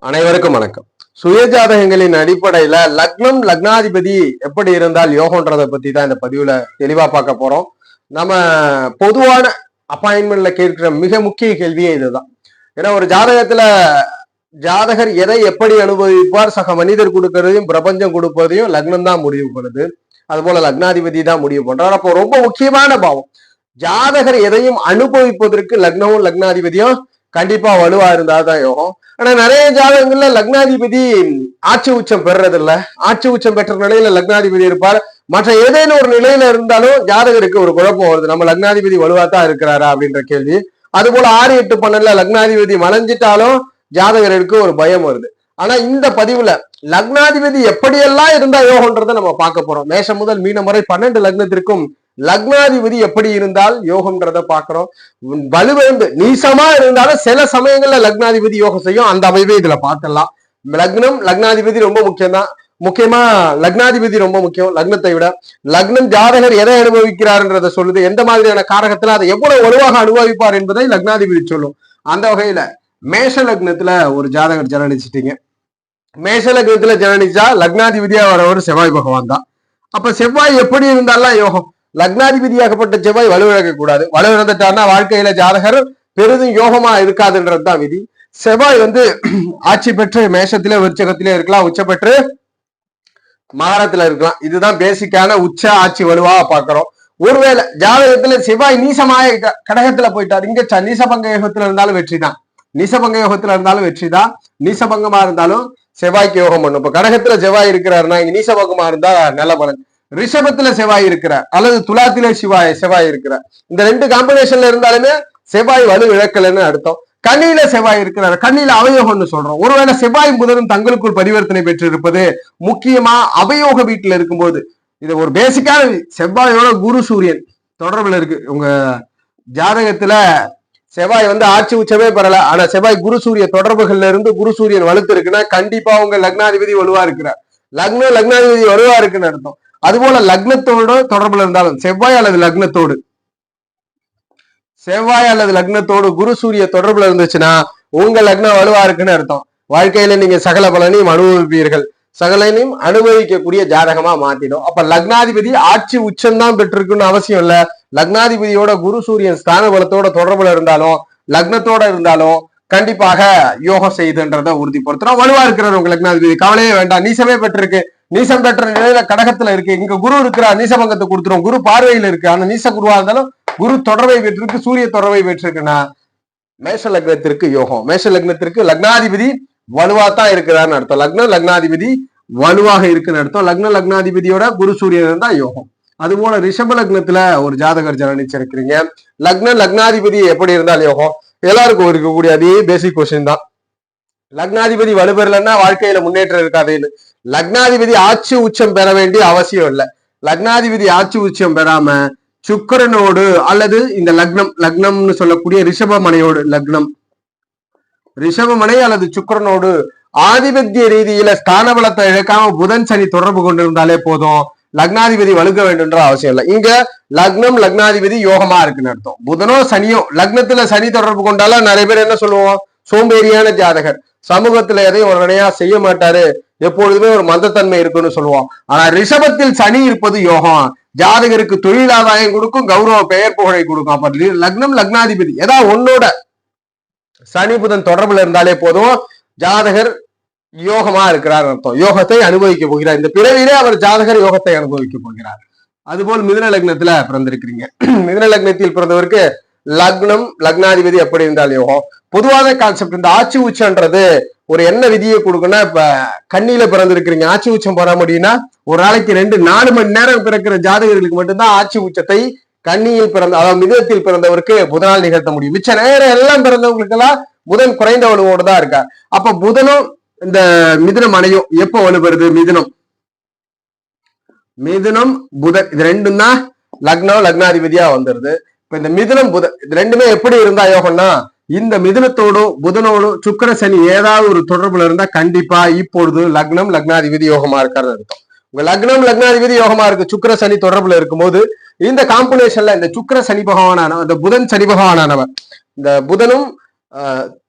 அனைவருக்கும் வணக்கம். சுயஜாதகங்களின் அடிப்படையில லக்னம் லக்னாதிபதி எப்படி இருந்தால் யோகன்றதை பத்தி தான் இந்த பதிவுல தெளிவா பார்க்க போறோம். நம்ம பொதுவான அப்பாயின்மெண்ட்ல கேட்கிற மிக முக்கிய கேள்வியே இதுதான். ஏன்னா ஒரு ஜாதகத்துல ஜாதகர் எதை எப்படி அனுபவிப்பார், சக மனிதர் கொடுக்கறதையும் பிரபஞ்சம் கொடுப்பதையும் லக்னம் தான் முடிவு பண்ணுது. அது போல லக்னாதிபதி தான் முடிவு பண்றார். அப்போ ரொம்ப முக்கியமான பாவம். ஜாதகர் எதையும் அனுபவிப்பதற்கு லக்னமும் லக்னாதிபதியும் கண்டிப்பா வலுவா இருந்தாதான் யோகம். ஆனா நிறைய ஜாதகங்கள்ல லக்னாதிபதி ஆட்சி உச்சம் பெறுறது இல்ல. ஆட்சி உச்சம் பெற்ற நிலையில லக்னாதிபதி இருப்பார். மற்ற ஏதேனும் ஒரு நிலையில இருந்தாலும் ஜாதகருக்கு ஒரு குழப்பம் வருது. நம்ம லக்னாதிபதி வலுவாத்தான் இருக்கிறாரா அப்படின்ற கேள்வி. அது போல 6, 8, 12 லக்னாதிபதி மலைஞ்சிட்டாலும் ஜாதகருக்கு ஒரு பயம் வருது. ஆனா இந்த பதிவுல லக்னாதிபதி எப்படியெல்லாம் இருந்தா யோகன்றதை நம்ம பார்க்க போறோம். மேஷம் முதல் மீனம் வரை 12 லக்னத்திற்கும் லக்னாதிபதி எப்படி இருந்தால் யோகம்ன்றத பாக்குறோம். வலுவிழந்து நீசமா இருந்தாலும் சில சமயங்கள்ல லக்னாதிபதி யோகம் செய்யும். அந்த அமைப்பை இதுல பார்த்துடலாம். லக்னம் லக்னாதிபதி ரொம்ப முக்கியம் தான். முக்கியமா லக்னாதிபதி ரொம்ப முக்கியம். லக்னத்தை விட லக்னம் ஜாதகர் எதை அனுபவிக்கிறார்ன்றத சொல்லுது. எந்த மாதிரியான காரகத்துல அதை எவ்வளவு வலுவாக அனுபவிப்பார் என்பதை லக்னாதிபதி சொல்லும். அந்த வகையில மேஷ லக்னத்துல ஒரு ஜாதகர் ஜனனிச்சிட்டீங்க. மேஷ லக்னத்துல ஜனனிச்சா லக்னாதிபதியா வரவர் செவ்வாய் பகவான் தான். அப்ப செவ்வாய் எப்படி இருந்தாலும் யோகம். லக்னாதிபதியாகப்பட்ட செவ்வாய் வலுவிழக்க கூடாது. வலுவிழந்துட்டார்னா வாழ்க்கையில ஜாதகர் பெரிதும் யோகமா இருக்காதுன்றதுதான் விதி. செவ்வாய் ஆட்சி பெற்று மேஷத்திலே விருச்சகத்திலே இருக்கலாம், உச்ச பெற்று மகரத்துல இருக்கலாம். இதுதான் பேசிக்கான உச்ச ஆட்சி வலுவா பாக்குறோம். ஒருவேளை ஜாதகத்துல செவ்வாய் நீசமாய கடகத்துல போயிட்டார், இங்க நீசபங்க யோகத்துல இருந்தாலும் வெற்றி தான். நீசபங்க யோகத்துல இருந்தாலும் வெற்றி தான். நீசபங்கமா இருந்தாலும் செவ்வாய்க்கு யோகம் பண்ணும். இப்ப கடகத்துல செவ்வாய் இருக்கிறாருன்னா இங்க நீசபங்கமா இருந்தா நல்ல பலன். ரிஷபத்துல செவ்வாய் இருக்கிறார் அல்லது துலாத்திலே செவ்வாய் இருக்கிறார். இந்த 2 காம்பினேஷன்ல இருந்தாலுமே செவ்வாய் வலு இழக்கலன்னு அர்த்தம். கண்ணியில செவ்வாய் இருக்கிறார், கண்ணியில அவயோகம்னு சொல்றோம். ஒருவேளை செவ்வாய் புதனும் தங்களுக்குள் பரிவர்த்தனை பெற்று இருப்பது முக்கியமா அவயோக வீட்டுல இருக்கும்போது. இது ஒரு பேசிக்கான செவ்வாயோட குரு சூரியன் தொடர்புல இருக்கு. உங்க ஜாதகத்துல செவ்வாய் ஆட்சி உச்சமே பெறல, ஆனா செவ்வாய் குரு சூரிய தொடர்புகள்ல இருந்து குரு சூரியன் வலுத்து இருக்குன்னா கண்டிப்பா உங்க லக்னாதிபதி வலுவா இருக்கிறார். லக்னாதிபதி வலுவா இருக்குன்னு அர்த்தம். அதுபோல லக்னத்தோடு தொடர்புல இருந்தாலும் செவ்வாய் அல்லது லக்னத்தோடு குரு சூரிய தொடர்புல இருந்துச்சுன்னா உங்க லக்னம் வலுவா இருக்குன்னு அர்த்தம். வாழ்க்கையில நீங்க சகல பலனையும் அனுபவிப்பீர்கள். சகலனையும் அனுபவிக்கக்கூடிய ஜாதகமா மாத்திடும். அப்ப லக்னாதிபதி ஆட்சி உச்சம்தான் பெற்றிருக்குன்னு அவசியம் இல்ல. லக்னாதிபதியோட குரு சூரியன் ஸ்தான பலத்தோட தொடர்புல இருந்தாலும் லக்னத்தோட இருந்தாலும் கண்டிப்பாக யோகம் செய்துன்றத உறுதிப்படுத்துறோம். வலுவா இருக்கிறார் உங்க லக்னாதிபதி, கவலையே வேண்டாம். நீசமே பெற்றிருக்கு, நீசம் பெற்ற நிலையில கடகத்துல இருக்கு. இங்க குரு இருக்கிறார், நீசபங்கத்தை கொடுத்துரும். குரு பார்வையில் இருக்கு, ஆனா நீச குருவா இருந்தாலும் குரு தொடர்பை பெற்றிருக்கு, சூரிய தொடர்பை பெற்றிருக்குன்னா மேஷ லக்னத்திற்கு யோகம். மேஷ லக்னத்திற்கு லக்னாதிபதி வலுவாத்தான் இருக்கிறான்னு அர்த்தம். லக்னாதிபதி வலுவாக இருக்குன்னு அர்த்தம். லக்னாதிபதியோட குரு சூரியன் இருந்தா யோகம். அதுபோல ரிஷப லக்னத்துல ஒரு ஜாதகர் ஜனனிச்சிருக்கிறீங்க. லக்னாதிபதி எப்படி இருந்தால் யோகம்? எல்லாருக்கும் இருக்கக்கூடிய அதே பேசிக் கொஸ்டின் தான். லக்னாதிபதி வலுப்பெறலன்னா வாழ்க்கையில முன்னேற்றம் இருக்காதுன்னு. லக்னாதிபதி ஆட்சி உச்சம் பெற வேண்டிய அவசியம் இல்லை. லக்னாதிபதி ஆட்சி உச்சம் பெறாம சுக்கிரனோடு அல்லது இந்த லக்னம்னு சொல்லக்கூடிய ரிஷபமனையோடு ரிஷபமனை அல்லது சுக்கிரனோடு ஆதிபத்திய ரீதியில ஸ்தான பலத்தை இழக்காம புதன் சனி தொடர்பு கொண்டிருந்தாலே போதும். லக்னாதிபதி வலுக்க வேண்டும்ன்ற அவசியம் இல்லை. இங்க லக்னாதிபதி யோகமா இருக்குன்னு அர்த்தம். புதனோ சனியோ லக்னத்துல சனி தொடர்பு கொண்டாலும் நிறைய பேர் என்ன சொல்லுவோம்? சோம்பேறியான ஜாதகர், சமூகத்துல எதையும் உடனடியா செய்ய மாட்டாரு, எப்பொழுதுமே ஒரு மந்தத்தன்மை இருக்குன்னு சொல்லுவோம். ஆனா ரிஷபத்தில் சனி இருப்பது யோகம். ஜாதகருக்கு தொழில் ஆதாயம் கொடுக்கும், கௌரவ பெயர் புகழை கொடுக்கும். அப்ப லக்னாதிபதி ஏதாவது ஒன்னோட சனி புதன் தொடர்புல இருந்தாலே போதும், ஜாதகர் யோகமா இருக்கிறார் அர்த்தம். யோகத்தை அனுபவிக்க போகிறார். இந்த பிறவிலே அவர் ஜாதகர் யோகத்தை அனுபவிக்க போகிறார். அதுபோல் மிதுன லக்னத்துல பிறந்திருக்கிறீங்க. மிதுன லக்னத்தில் பிறந்தவருக்கு லக்னாதிபதி எப்படி இருந்தால் யோகம்? பொதுவான கான்செப்ட். இந்த ஆட்சி உச்சம்ன்றது ஒரு என்ன விதியை கொடுக்குன்னா, இப்ப கண்ணியில பிறந்திருக்கிறீங்க, ஆட்சி உச்சம் பெற முடியும்னா ஒரு நாளைக்கு 4 மணி நேரம் பிறக்கிற ஜாதகர்களுக்கு மட்டும்தான் ஆட்சி உச்சத்தை கண்ணியில் அதாவது மிதுனத்தில் பிறந்தவருக்கு புதனால் நிகழ்த்த முடியும். மிச்ச நேரம் எல்லாம் பிறந்தவங்களுக்கு எல்லாம் புதன் குறைந்த வலுவோடு தான் இருக்கார். அப்ப புதனும் இந்த மிதுனம் அணையும் எப்ப வலுப்பெறுது? மிதுனம் புதன் இது 2 தான் லக்னாதிபதியா வந்துருது. இப்ப இந்த மிதுனம் புதன் இது 2மே எப்படி இருந்தா யோகம்னா, இந்த மிதுனத்தோடும் புதனோடும் சுக்கிர சனி ஏதாவது ஒரு தொடர்புல இருந்தா கண்டிப்பா இப்பொழுது லக்னாதிபதி யோகமா இருக்காருன்னு அர்த்தம். உங்க லக்னாதிபதி யோகமா இருக்கு, சுக்கிர சனி தொடர்புல இருக்கும்போது இந்த காம்பினேஷன்ல இந்த சுக்கிர சனி பகவானான இந்த புதன் சனி பகவானானவர், இந்த புதனும்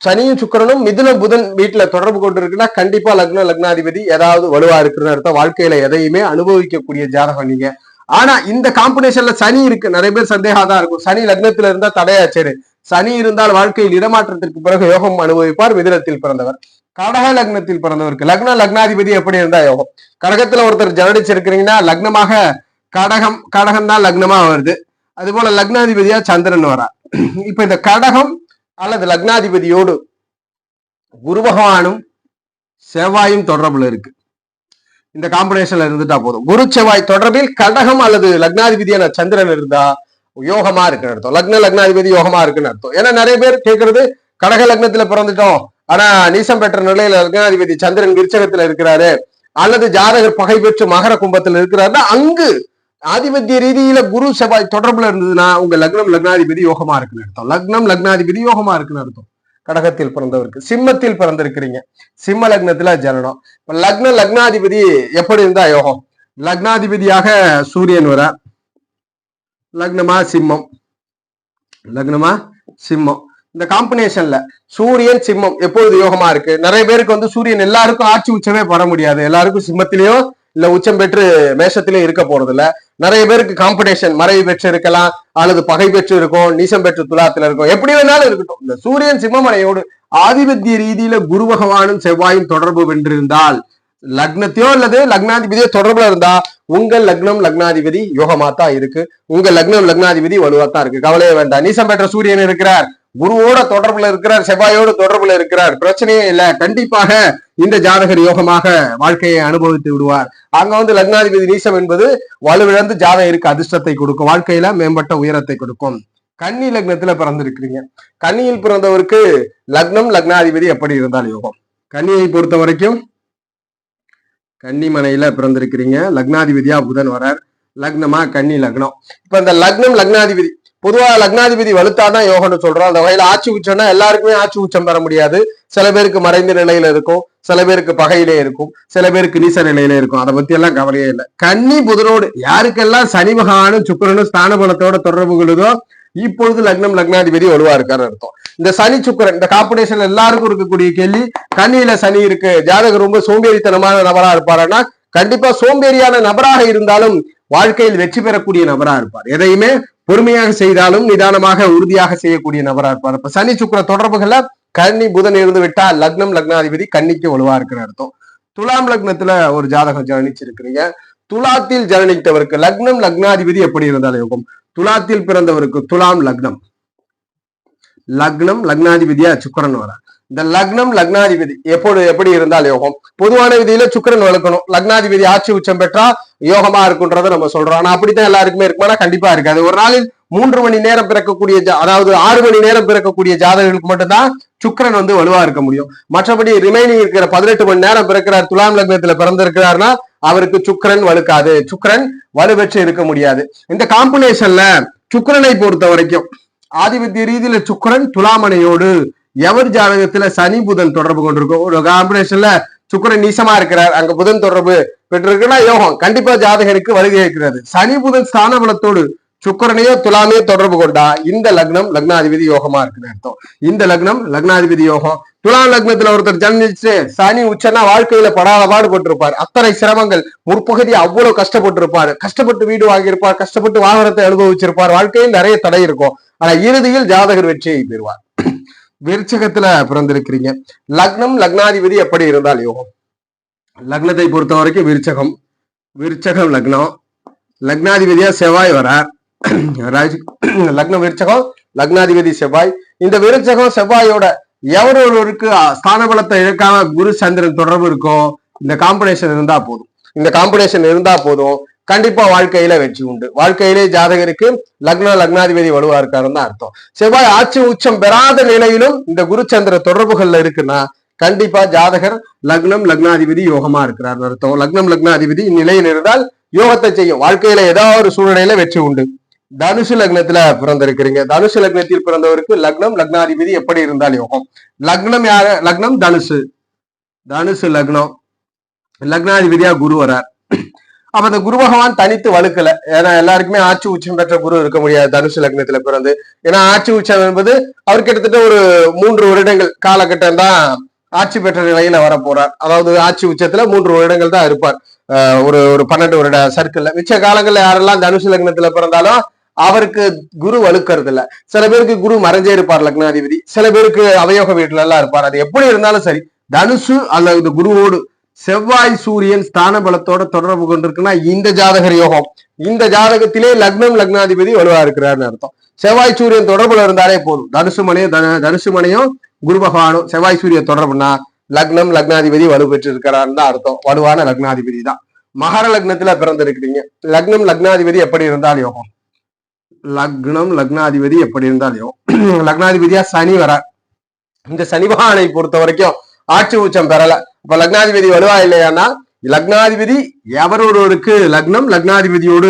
சனியும் சுக்கிரனும் மிதுனம் புதன் வீட்டுல தொடர்பு கொண்டு இருக்குன்னா கண்டிப்பா லக்னம் லக்னாதிபதி ஏதாவது வலுவா இருக்குன்னு அர்த்தம். வாழ்க்கையில எதையுமே அனுபவிக்கக்கூடிய ஜாதகம் நீங்க. ஆனா இந்த காம்பினேஷன்ல சனி இருக்கு, நிறைய பேர் சந்தேகம் தான் இருக்கும். சனி லக்னத்துல இருந்தா தடையாச்சேரு. சனி இருந்தால் வாழ்க்கையில் இடமாற்றத்திற்கு பிறகு யோகம் அனுபவிப்பார். மிதுனத்தில் பிறந்தவர். கடக லக்னத்தில் பிறந்தவருக்கு லக்ன லக்னாதிபதி எப்படி இருந்தா யோகம்? கடகத்துல ஒருத்தர் ஜனடிச்சிருக்கிறீங்கன்னா லக்னமாக கடகம் தான் லக்னமா வருது. அது போல லக்னாதிபதியா சந்திரன் வரா. இப்ப இந்த கடகம் அல்லது லக்னாதிபதியோடு குரு பகவானும் செவ்வாயும் தொடர்புல இருக்கு. இந்த காம்பினேஷன்ல இருந்துட்டா போதும். குரு செவ்வாய் தொடர்பில் கடகம் அல்லது லக்னாதிபதியான சந்திரன் இருந்தா யோகமா இருக்குன்னு அர்த்தம். லக்ன லக்னாதிபதி யோகமா இருக்குன்னு அர்த்தம். ஏன்னா நிறைய பேர் கேட்கறது கடக லக்னத்துல பிறந்துட்டோம், ஆனா நீசம் பெற்ற நிலையில லக்னாதிபதி சந்திரன் விருச்சகத்துல இருக்கிறாரு, அல்லது ஜாதகர் பகை பெற்று மகர கும்பத்துல இருக்கிறாருன்னா அங்கு ஆதிபத்திய ரீதியில குரு செவ்வாய் தொடர்புல இருந்ததுன்னா உங்க லக்னம் லக்னாதிபதி யோகமா இருக்குன்னு அர்த்தம். லக்னம் லக்னாதிபதி யோகமா இருக்குன்னு அர்த்தம். கடகத்தில் பிறந்தவருக்கு. சிம்மத்தில் பிறந்திருக்கிறீங்க, சிம்ம லக்னத்துல ஜனனம். லக்ன லக்னாதிபதி எப்படி இருந்தா யோகம்? லக்னாதிபதியாக சூரியன் வர, லக்னமா சிம்மம், லக்னமா சிம்மம். இந்த காம்பினேஷன்ல சூரியன் சிம்மம் எப்பொழுது யோகமா இருக்கு? நிறைய பேருக்கு வந்து சூரியன் எல்லாருக்கும் ஆட்சி உச்சமே பெற முடியாது. எல்லாருக்கும் சிம்மத்திலேயோ இல்ல உச்சம் பெற்று மேஷத்திலேயே இருக்க போறது இல்ல. நிறைய பேருக்கு காம்படிஷன் மறைவு பெற்று இருக்கலாம், அல்லது பகை பெற்று இருக்கும், நீசம் பெற்று துலாத்துல இருக்கும், எப்படி வேணாலும் இருக்கட்டும். இந்த சூரியன் சிம்மமனையோடு ஆதிபத்திய ரீதியில குரு பகவானும் செவ்வாயும் தொடர்பு வென்றிருந்தால், லக்னத்தையோ அல்லது லக்னாதிபதியோ தொடர்புல இருந்தா உங்கள் லக்னம் லக்னாதிபதி யோகமா தான் இருக்கு. உங்க லக்னம் லக்னாதிபதி வலுவா தான் இருக்கு. கவலையே வேண்டாம். நீசம் பெற்ற சூரியன் இருக்கிறார், குருவோட தொடர்புல இருக்கிறார், செவ்வாயோட தொடர்புல இருக்கிறார், பிரச்சனையே இல்லை. கண்டிப்பாக இந்த ஜாதகர் யோகமாக வாழ்க்கையை அனுபவித்து விடுவார். அங்க வந்து லக்னாதிபதி நீசம் என்பது வலுவிழந்து ஜாதகருக்கு அதிர்ஷ்டத்தை கொடுக்கும், வாழ்க்கையில மேம்பட்ட உயரத்தை கொடுக்கும். கன்னி லக்னத்துல பிறந்திருக்கிறீங்க, கன்னியில் பிறந்தவருக்கு லக்னம் லக்னாதிபதி எப்படி இருந்தால் யோகம்? கன்னியை பொறுத்த வரைக்கும் கன்னி மனையில பிறந்திருக்கிறீங்க, லக்னாதிபதியா புதன் வரார், லக்னமா கன்னி லக்னம். இப்ப இந்த லக்னம் லக்னாதிபதி பொதுவா லக்னாதிபதி வலுத்தாதான் யோகம்னு சொல்றோம். அந்த வகையில ஆட்சி உச்சம்னா எல்லாருக்குமே ஆட்சி உச்சம் பெற முடியாது. சில பேருக்கு மறைந்த நிலையில இருக்கும், சில பேருக்கு பகையிலே இருக்கும், சில பேருக்கு நீச நிலையில இருக்கும். அதை பத்தி எல்லாம் கவலையே இல்லை. கன்னி புதனோடு யாருக்கெல்லாம் சனி பகவானும் சுக்கிரனும் ஸ்தான பலத்தோட தொடர்பு கொள்ளுதோ இப்பொழுது லக்னம் லக்னாதிபதி வலுவா இருக்காரு அர்த்தம். இந்த சனி சுக்கிரன் இந்த காம்படிஷன் எல்லாருக்கும் இருக்கக்கூடிய கேள்வி, கன்னியில சனி இருக்கு, ஜாதகர் ரொம்ப சோம்பேறித்தனமான நபரா இருப்பாருன்னா கண்டிப்பா சோம்பேறியான நபராக இருந்தாலும் வாழ்க்கையில் வெற்றி பெறக்கூடிய நபரா இருப்பார். எதையுமே பொறுமையாக செய்தாலும் நிதானமாக உறுதியாக செய்யக்கூடிய நபரா இருப்பார். இப்ப சனி சுக்கிர தொடர்புகள்ல கன்னி புதன் இருந்து விட்டா லக்னம் லக்னாதிபதி கன்னிக்கு வலுவா இருக்கிற அர்த்தம். துலாம் லக்னத்துல ஒரு ஜாதகம் ஜனனிச்சிருக்கிறீங்க, துலாத்தில் ஜனனித்தவருக்கு லக்னம் லக்னாதிபதி எப்படி இருந்தாலும் யோகம்? துலாத்தில் பிறந்தவருக்கு துலாம் லக்னம், லக்னம் லக்னாதிபதியா சுக்கிரன் வர. இந்த லக்னம் லக்னாதிபதி எப்படி இருந்தால் யோகம்? பொதுவான விதியில சுக்கிரன் வளர்க்கணும், லக்னாதிபதி ஆட்சி உச்சம் பெற்றா யோகமா இருக்குன்றதை நம்ம சொல்றோம். ஆனா அப்படித்தான் எல்லாருக்குமே இருக்குமானா கண்டிப்பா இருக்காது. ஒரு நாளில் 3 மணி நேரம் பிறக்கக்கூடிய அதாவது 6 மணி நேரம் பிறக்கக்கூடிய ஜாதகர்களுக்கு மட்டும்தான் சுக்கிரன் வந்து வலுவா இருக்க முடியும். மற்றபடி ரிமைனிங் இருக்கிற 18 மணி நேரம் பிறக்கிறார், துலாம் லக்னத்துல பிறந்திருக்கிறார்னா அவருக்கு சுக்கிரன் வலுக்காது, சுக்கிரன் வலுவெற்று இருக்க முடியாது. இந்த காம்பினேஷன்ல சுக்கிரனை பொறுத்த வரைக்கும் ஆதிபத்திய ரீதியில சுக்கிரன் துலாமனையோடு எவர் ஜாதகத்துல சனி புதன் தொடர்பு கொண்டிருக்கும், ஒரு காம்பினேஷன்ல சுக்கிரன் நீசமா இருக்கிறார், அங்க புதன் தொடர்பு பெற்றிருக்குன்னா யோகம் கண்டிப்பா ஜாதகருக்கு வருகை இருக்கிறது. சனி புதன் ஸ்தான பலத்தோடு சுக்கிரனையோ துலாமையோ தொடர்பு கொண்டா இந்த லக்னம் லக்னாதிபதி யோகமா இருக்குன்னு அர்த்தம். இந்த லக்னம் லக்னாதிபதி யோகம். துலாம் லக்னத்துல ஒருத்தர் ஜனிச்சு சனி உச்சன்னா வாழ்க்கையில படாத பாடுபட்டிருப்பார், அத்தனை சிரமங்கள், முற்பகுதி அவ்வளவு கஷ்டப்பட்டிருப்பாரு, கஷ்டப்பட்டு வீடு வாங்கியிருப்பார், கஷ்டப்பட்டு வாகனத்தை அனுபவிச்சிருப்பார், வாழ்க்கையில் நிறைய தடை இருக்கும். ஆனா இறுதியில் ஜாதகர் வெற்றியை பெறுவார். விருச்சகத்துல பிறந்திருக்கிறீங்க, லக்னம் லக்னாதிபதி எப்படி இருந்தால் யோகம்? லக்னத்தை பொறுத்த வரைக்கும் விருச்சகம் லக்னம், லக்னாதிபதியா செவ்வாய் வரார். லக்னம் விருச்சகம், லக்னாதிபதி செவ்வாய். இந்த விருச்சகம் செவ்வாயோட எவர் ஒருவருக்கு ஸ்தான பலத்தை இழக்காம குரு சந்திரன் தொடர்பு இருக்கும், இந்த காம்பினேஷன் இருந்தா போதும் கண்டிப்பா வாழ்க்கையில வெற்றி உண்டு. வாழ்க்கையிலே ஜாதகருக்கு லக்ன லக்னாதிபதி வலுவா இருக்காருன்னு தான் அர்த்தம். செவ்வாய் ஆட்சி உச்சம் பெறாத நிலையிலும் இந்த குரு சந்திர தொடர்புகள்ல இருக்குன்னா கண்டிப்பா ஜாதகர் லக்னம் லக்னாதிபதி யோகமா இருக்கிறார் அர்த்தம். லக்னம் லக்னாதிபதி இந்நிலையில் இருந்தால் யோகத்தை செய்யும், வாழ்க்கையில ஏதாவது ஒரு சூழ்நிலையில வெற்றி உண்டு. தனுசு லக்னத்துல பிறந்திருக்கிறீங்க, தனுசு லக்னத்தில் பிறந்தவருக்கு லக்னம் லக்னாதிபதி எப்படி இருந்தால் யோகம்? லக்னம் தனுசு லக்னம், லக்னாதிபதியா குரு வரார். அப்ப அந்த குரு பகவான் தனித்து வலுக்கல. ஏன்னா எல்லாருக்குமே ஆட்சி உச்சம் பெற்ற குரு இருக்க முடியாது தனுசு லக்னத்துல பிறந்து. ஏன்னா ஆட்சி உச்சம் என்பது அவர் கிட்டத்தட்ட ஒரு 3 வருடங்கள் காலகட்டம் தான் ஆட்சி பெற்ற நிலையில வர போறார். அதாவது ஆட்சி உச்சத்துல 3 வருடங்கள் தான் இருப்பார். ஒரு 12 வருட சர்க்கிள்ல. மிச்ச காலங்கள்ல யாரெல்லாம் தனுசு லக்னத்துல பிறந்தாலும் அவருக்கு குரு வலுக்கிறது இல்ல. சில பேருக்கு குரு மறைஞ்சே இருப்பார் லக்னாதிபதி, சில பேருக்கு அவயோக வீட்டுல எல்லாம் இருப்பார். அது எப்படி இருந்தாலும் சரி, தனுசு அல்லது குருவோடு செவ்வாய் சூரியன் ஸ்தான பலத்தோட தொடர்பு கொண்டிருக்குன்னா இந்த ஜாதகர் யோகம். இந்த ஜாதகத்திலே லக்னம் லக்னாதிபதி வலுவா இருக்கிறாருன்னு அர்த்தம். செவ்வாய் சூரியன் தொடர்புல இருந்தாலே போதும். தனுசு மனையும் குரு பகவானும் செவ்வாய் சூரியன் தொடர்புனா லக்னம் லக்னாதிபதி வலு பெற்று இருக்கிறாருன்னு தான் அர்த்தம். வலுவான லக்னாதிபதி தான். மகர லக்னத்துல பிறந்திருக்கிறீங்க. லக்னம் லக்னாதிபதி எப்படி இருந்தால் யோகம்? லக்னம் லக்னாதிபதி எப்படி இருந்தால் யோகம்? லக்னாதிபதியா சனி வரார். இந்த சனி பகவானை பொறுத்த வரைக்கும் ஆட்சி உச்சம் பெறல. இப்ப லக்னாதிபதி வலுவா இல்லையானா, லக்னாதிபதி எவரொருவருக்கு லக்னம் லக்னாதிபதியோடு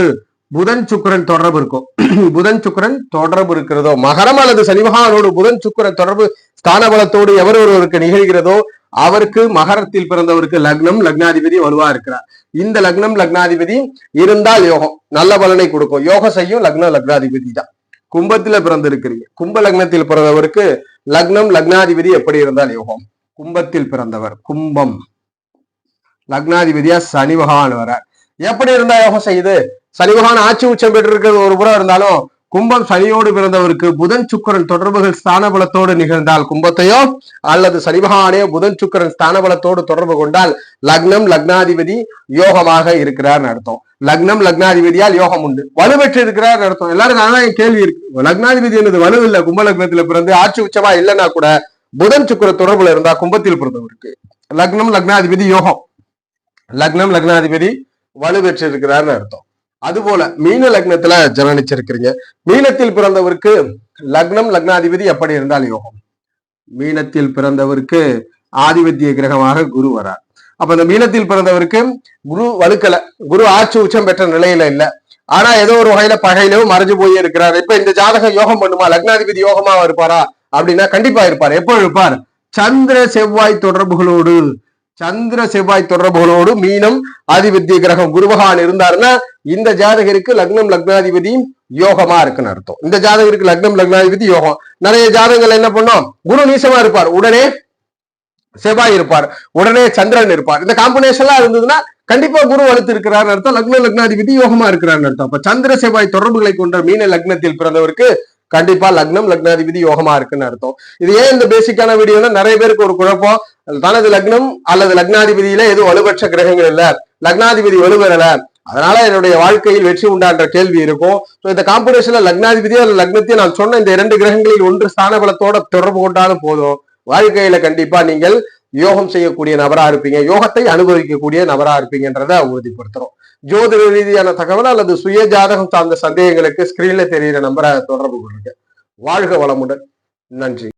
புதன் சுக்கிரன் தொடர்பு இருக்கும். புதன் சுக்கிரன் தொடர்பு இருக்கிறதோ, மகரம் அல்லது சனி பகவானோடு புதன் சுக்கிரன் தொடர்பு ஸ்தான பலத்தோடு எவர் ஒருவருக்கு நிகழ்கிறதோ அவருக்கு, மகரத்தில் பிறந்தவருக்கு லக்னம் லக்னாதிபதி வலுவா இருக்கிறார். இந்த லக்னம் லக்னாதிபதி இருந்தால் யோகம் நல்ல பலனை கொடுக்கும். யோகம் செய்யும் லக்னம் லக்னாதிபதி தான். கும்பத்துல பிறந்திருக்கிறீங்க. கும்ப லக்னத்தில் பிறந்தவருக்கு லக்னம் லக்னாதிபதி எப்படி இருந்தால் யோகம்? கும்பத்தில் பிறந்தவர், கும்பம் லக்னாதிபதியா சனி பகவான் வர எப்படி இருந்தா யோகம் செய்யுது? சனி பகவான் ஆட்சி உச்சம் பெற்று இருக்கிறது ஒரு புறம் இருந்தாலும், கும்பம் சனியோடு பிறந்தவருக்கு புதன் சுக்கிரன் தொடர்புகள் ஸ்தான பலத்தோடு நிகழ்ந்தால், கும்பத்தையோ அல்லது சனி பகவானையோ புதன் சுக்கிரன் ஸ்தான பலத்தோடு தொடர்பு கொண்டால் லக்னம் லக்னாதிபதி யோகமாக இருக்கிறார் அர்த்தம். லக்னம் லக்னாதிபதியால் யோகம் உண்டு. வலுவெற்று இருக்கிறார் அர்த்தம். எல்லாரும் அதான் கேள்வி இருக்கு. லக்னாதிபதி என்னது வலு இல்ல, கும்ப லக்னத்துல பிறந்து ஆட்சி உச்சமா இல்லைன்னா கூட புதன் சுக்கிர தொடர்புல இருந்தா கும்பத்தில் பிறந்தவருக்கு லக்னம் லக்னாதிபதி யோகம். லக்னம் லக்னாதிபதி வலுவெற்று இருக்கிறார்னு அர்த்தம். அதுபோல மீன லக்னத்துல ஜனனிச்சிருக்கிறீங்க. மீனத்தில் பிறந்தவருக்கு லக்னம் லக்னாதிபதி எப்படி இருந்தால் யோகம்? மீனத்தில் பிறந்தவருக்கு ஆதிபத்திய கிரகமாக குரு வரார். அப்ப இந்த மீனத்தில் பிறந்தவருக்கு குரு வலுக்கல, குரு ஆட்சி உச்சம் பெற்ற நிலையில இல்ல. ஆனா ஏதோ ஒரு வகையில பகையிலும் மறைஞ்சு போய் இருக்கிறார். இப்ப இந்த ஜாதகம் யோகம் பண்ணுமா? லக்னாதிபதி யோகமா இருப்பாரா அப்படின்னா கண்டிப்பா இருப்பார். எப்போ இருப்பார்? சந்திர செவ்வாய் தொடர்புகளோடு. சந்திர செவ்வாய் தொடர்புகளோடு மீனம் ஆதிபத்திய கிரகம் குரு பகவான் இருந்தாருன்னா இந்த ஜாதகருக்கு லக்னம் லக்னாதிபதி யோகமா இருக்குன்னு அர்த்தம். இந்த ஜாதகருக்கு லக்னம் லக்னாதிபதி யோகம். நிறைய ஜாதகங்கள் என்ன பண்ணோம்? குரு நீசமா இருப்பார், உடனே செவ்வாய் இருப்பார், உடனே சந்திரன் இருப்பார். இந்த காம்பினேஷன் எல்லாம் இருந்ததுன்னா கண்டிப்பா குரு வலுத்து இருக்கிறார் அர்த்தம். லக்ன லக்னாதிபதி யோகமா இருக்கிறார் அர்த்தம். அப்ப சந்திர செவ்வாய் தொடர்புகளை கொண்ட மீன லக்னத்தில் பிறந்தவருக்கு கண்டிப்பா லக்னம் லக்னாதிபதி யோகமா இருக்குன்னு அர்த்தம். இது ஏன் இந்த பேசிக்கான வீடியோனா, நிறைய பேருக்கு ஒரு குழப்பம், தனது லக்னம் அல்லது லக்னாதிபதியில எதுவும் வலுப்பெற்ற கிரகங்கள் இல்ல, லக்னாதிபதி வலுவெறல, அதனால என்னுடைய வாழ்க்கையில் வெற்றி உண்டான்ற கேள்வி இருக்கும். இந்த காம்படிஷன்ல லக்னாதிபதியோ அல்லது லக்னத்தையோ நான் சொன்ன இந்த 2 கிரகங்களில் ஒன்று ஸ்தான பலத்தோட தொடர்பு கொண்டாலும் போதும், வாழ்க்கையில கண்டிப்பா நீங்கள் யோகம் செய்யக்கூடிய நபரா இருப்பீங்க, யோகத்தை அனுபவிக்கக்கூடிய நபரா இருப்பீங்கன்றத உறுதிப்படுத்துறோம். ஜோதிட ரீதியான தகவல் அல்லது சுய ஜாதகம் சார்ந்த சந்தேகங்களுக்கு ஸ்கிரீன்ல தெரிகிற நம்பரை தொடர்பு கொள்ளுங்க. வாழ்க வளமுடன். நன்றி.